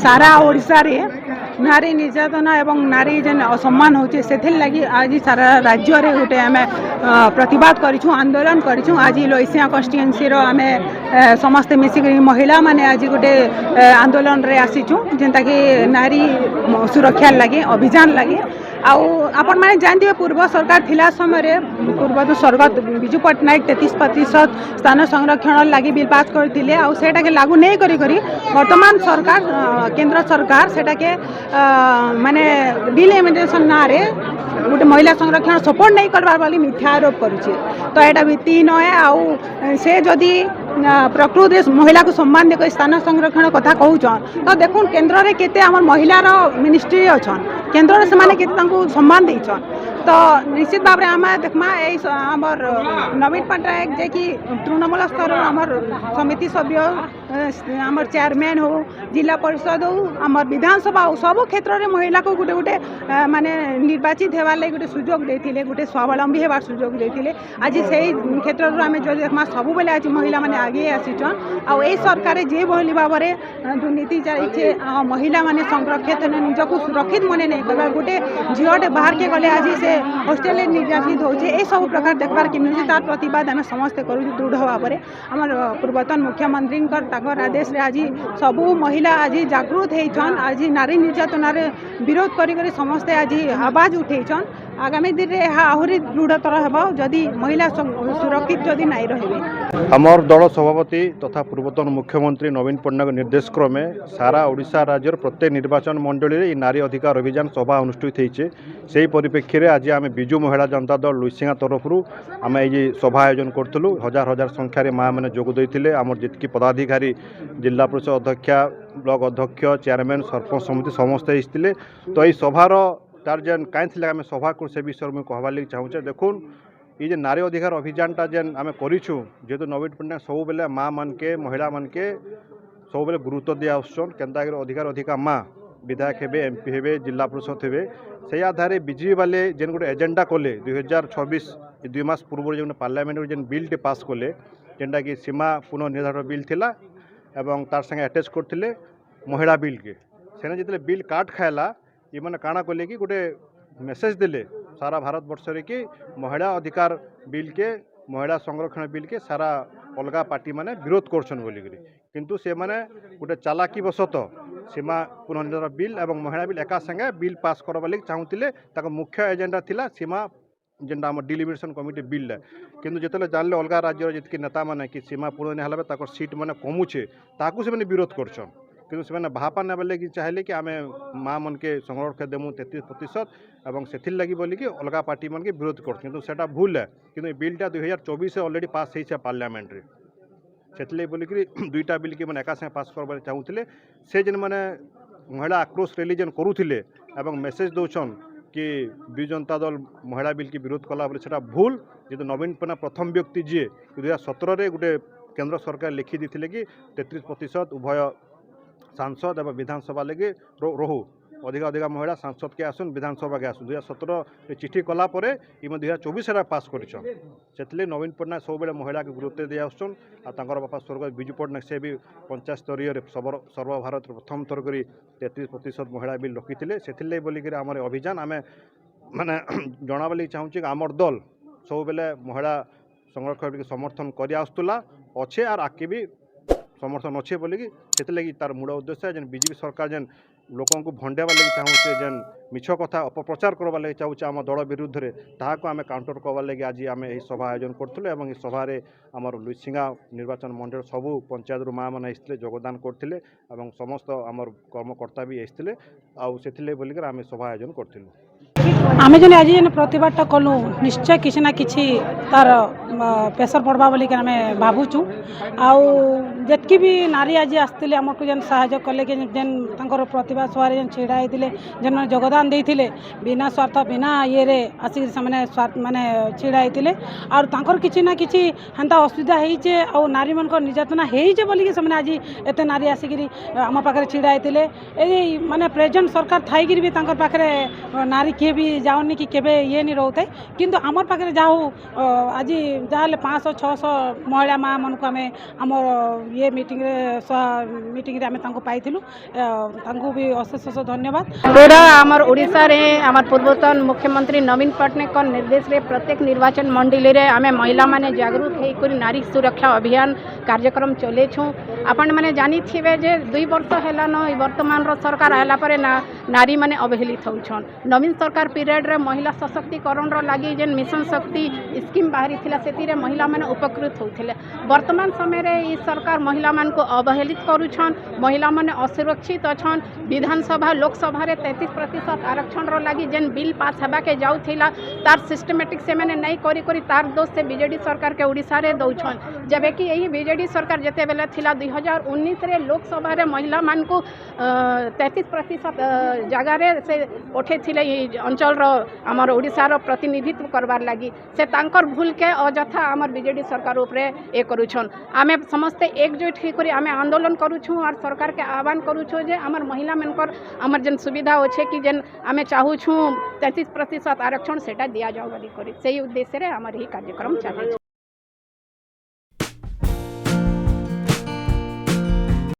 सारा ओडिशा रे नारी निर्यातना एवं नारी जेन असम्मान होचे सेथिर लगी आज सारा राज्य रे गोटे आमे प्रतिवाद करिछु आंदोलन करिछु आज लोइसिया कॉन्स्टिट्यूएंसी रो आमे समस्त मिसिक महिला माने आज गोटे आंदोलन रे आसीछु जेंता कि नारी सुरक्षा लगी अभियान लगी आउ आपण माने जानथिबे पूर्व सरकार थिला समय रे पूर्व स्वर्गत बिजू पटनायक 33% स्थान संरक्षण लगी बिल पास करथिले आउ सेटा के लागू नै करी करी वर्तमान सरकार केंद्र सरकार सेटा के माने डिलिमिटेशन ना रे गोटे महिला संरक्षण सपोर्ट नहीं करबार वाली मिथ्या आरोप करुचे तो एटा भित्ति न है आउ से जदि प्रकृति महिला को सम्मान दे स्थान संरक्षण कथा कहूछन तो देखुन केंद्र रे केते हमर महिला रो मिनिस्ट्री अछन केंद्र रे से माने केते तांको सम्मान देछन तो निश्चित भाव आम देखमा आमर नवीन पट्टनायक जे कि तृणमूल स्तर आमर समिति सभ्य आमर चेयरमैन हो जिला परिषद हो आमर विधानसभा हो सब क्षेत्र में महिला को गोटे गोटे माने निर्वाचित होवार लगे गोटे सुजोग देथिले गोटे स्वावलंबी होवार सुजोग देथिले आज से क्षेत्र में जो देखमा सब बेले आज महिला माने आगे आसीचन आ ए सरकार जे भली भाव में दुर्नीति चलছে महिला माने संरक्षित निजको सुरक्षित मने नहीं करबा गोटे झीटे बाहर के गले आज से हॉस्टेल निर्यातित होचे ए सब प्रकार देखबार कि मिलुचे तार प्रतिवाद आम समस्ते करूँ दृढ़ भाव में आमर पूर्वतन मुख्यमंत्री आदेश रे आज सबू महिला आज जागृत होइछन आज नारी निर्यातनार विरोध करी समस्ते आज आवाज उठेछन आगामी दिन में आहरी दृढ़तर हेबो जदि महिला सुरक्षित जदि नहीं रहिबे। आमर दल सभापति तथा पूर्वतन मुख्यमंत्री नवीन पट्टनायक निर्देश क्रमे सारा ओडिशा राज्यर प्रत्येक निर्वाचन मंडली रे नारी अधिकार अभियान सभा अनुष्ठित होइछे सेही परिप्रेक्षी आज आम बिजू महिला जनता दल लुइसिंगा तरफ आम ये सभा आयोजन करूँ हजार हजार संख्यार माँ मैंने जोग देते आमर जितकी पदाधिकारी जिला परिषद अध्यक्षा ब्लॉक अध्यक्ष चेयरमैन सरपंच समिति समस्ते आसते तो ये सभार तार जेन कहीं आम सभा को से विषय में कहबार लगे चाहूचे देखुन ये नारी अधिकार अभियानटा जेन आम करूँ जेहेतु नवीन पट्टनायक सब बेले माँ मान के महिला मान के सब बेले गुरुत्व दिया आसान केन्ता अधिकार अधिका माँ विधायक हे एमपी हे जिला परिषद हे से आधार बीजेपी वाले जेन गोटे एजेंडा कले 2026 2 मास पूर्व जो पार्लियामेंट जेन बिलटे पास कले जेनटा कि सीमा पुनर्निर्धारण बिल थिला एवं तार संगे अटैच करते महिला बिल के सेने जितने बिल काट खाएला ये मैंने काଣା कले कि गोटे मेसेज देले सारा भारत वर्ष रे कि महिला अधिकार बिल के महिला संरक्षण बिल के सारा अलगा पार्टी माने विरोध करछन बोली करी किंतु से माने गोटे चालाकी बसत सीमा पुनर्निर्धारण बिल एवं महिला बिल एका संगे बिल पास करबा लगी चाहूतिले ताको मुख्य एजेंडा थिला सीमा जेनटा आम डिलिमिटेशन कमिटी बिल किंतु जिते जानले अलग राज्य जितकी नेता मैंने कि सीमा पुनर्निर्धारण ताकर सीट मैंने कमुचे ताकू से विरोध करछन किंतु से भापा नेबा लगी चाहले कि आम माँ मन के संरक्षण देमु 33% एवं से लगी बोली कि अलग पार्टी मन के विरोध कर किंतु सेटा भूल है किंतु बिलटा 2024 ऑलरेडी पास होइछे पार्लियामेंट रे सेतले बोली कि दुईटा बिल के मैंने एका संगे पास करबा चाहूतिले से जेन माने महिला आक्रोश रैली जेन करूथिले एवं मेसेज दौछन कि विजु जनता दल महिला बिल की विरोध कला बोले सेटा भूल जेहेतु नवीन पट्टनायक प्रथम व्यक्ति जी 2017 गोटे केंद्र सरकार लिखि दी कि 33% उभय सांसद एवं विधानसभा लगे रहू अधिक अधिक महिला सांसद के आसन विधानसभा के आसन 2017 चिठी कला परे 2024 पास करते नवीन पट्टनायक सब बेले महिला के गुरुत्व दिया आसन आर बापा स्वर्ग बिजू पट्टनायक से भी पंचायत स्तरीय सर्वभारत प्रथम थर कर 33% महिला बिल रखी से बोलिक आम अभियान आम माने जनाबा लगी चाहूँगी आमर दल सब बेले महिला संरक्षण समर्थन कर आसुला अच्छे और आगे भी समर्थन अच्छे बोलिकी से तार मूल उद्देश्य जेन बीजेपी सरकार जेन लोकों को भंडेवा लगी चाहूचे जेन मिछ कथा अपप्रचार करवा लगी चाहूचे आम दल विरुद्ध में ताको आम काउंटर करवा लगी आज आम यही सभा आयोजन करूँ सभार आमर लुइसिंगा निर्वाचन मंडल सबू पंचायत माँ मैंने आसते योगदान करते समस्त आमर कर्मकर्ता भी आसते आउ बोलिक आम सभा आयोजन करूँ आम जो आज प्रतिवादटा कलु निश्चय किसी ना किसी तार प्रेसर पड़वा बोलिक आम भावुचु आउ जितकी भी नारी आज आसते आमको जेन साहाय्य कले कि जेन तांकर प्रतिवाद सभारे जेन छिड़ा होते जेन योगदान देते बिना स्वार्थ बिना ये आसिक माने छिड़ा होते और तांकर किसी ना किसी हेन्ता असुविधा होइचे और नारी मन निर्यातना होइचे बोलिक से आज एत नारी आसिक आम पाखे छिड़ा होते ये माने प्रेजेंट सरकार थी भी तांकर पाखे नारी किए भी जाऊनी कि केबे ये नहीं रोते किंतु आमर पाखे जाऊ आज जहाँ 500-600 महिला माँ मन को आम ये मीटिंग रे आमे तांको पाइथिलु तांको भी अशेष अशेष धन्यवाद। पूरा आमर ओडिशा रे आमर पूर्वतन मुख्यमंत्री नवीन पट्टनायक निर्देश रे प्रत्येक निर्वाचन मंडली रे आमे महिला माने जागरूक हे करी नारी सुरक्षा अभियान कार्यक्रम चले छु। आपण माने जानी थिबे जे 2 वर्ष हैला न वर्तमान रो सरकार आला परे नारी माने अवहेलित होछन। नवीन सरकार पीरियड रे महिला सशक्तिकरण रो लागि जेन मिशन शक्ति स्कीम बाहरी थिला सेति रे महिला माने उपकृत होथिले। वर्तमान समय रे ई सरकार महिला मान को अवहेलित करूछन। महिला माने असुरक्षित अछन। विधानसभा लोकसभा रे 33% आरक्षण रो लागि जेन बिल पास हेबा के जाउ थिला तार सिस्टमैटिक से माने नहीं करी करी तार दोष से बीजेडी सरकार के ओडिशा रे दउछन। जबे कि एही बीजेडी सरकार जते बेले थिला 2019 रे लोकसभा रे महिला मान को 33% जगह रे से उठे थिले ई अंचल रो हमर ओडिशा रो प्रतिनिधित्व करबार लागि से तांकर भूल के अजथा हमर बीजेडी सरकार ऊपर ए करूछन। आमे समस्त एकजुट ही करी आमे आंदोलन करूछु और सरकार के आह्वान करूछु जे हमर महिला मनकर हमर जन सुविधा होछे कि जन आमे चाहूछु 33% आरक्षण सेटा दिया जाओ बोली करी सेही उद्देश्य रे हमर ही कार्यक्रम चले।